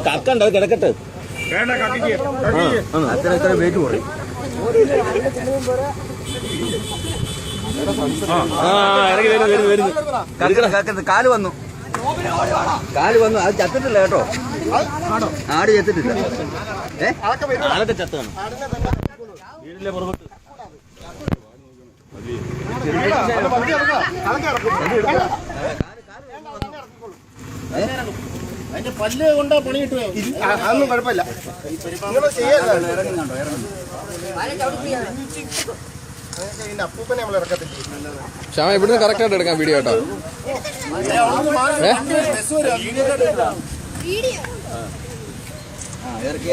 കക്കണ്ട കിടക്കട്ടെ അത്ര വെയിറ്റ് കുറയും. കാല് വന്നു അത് ചത്തിട്ടില്ല കേട്ടോ. ആട് ചത്തിട്ടില്ല. ആളൊക്കെ ചത്താണ് വീടിന്റെ പുറകോട്ട്. അതിന്റെ പല്ല് കൊണ്ടാ പണി കിട്ടുമോ? അതൊന്നും കുഴപ്പമില്ല. അപ്പൂപ്പനെ നമ്മൾ ഇറക്കത്തില്ല. ശ്യാമ ഇവിടുന്ന് കറക്റ്റ് ആയിട്ട് എടുക്കാം വീഡിയോ കേട്ടോ. ഇറക്കി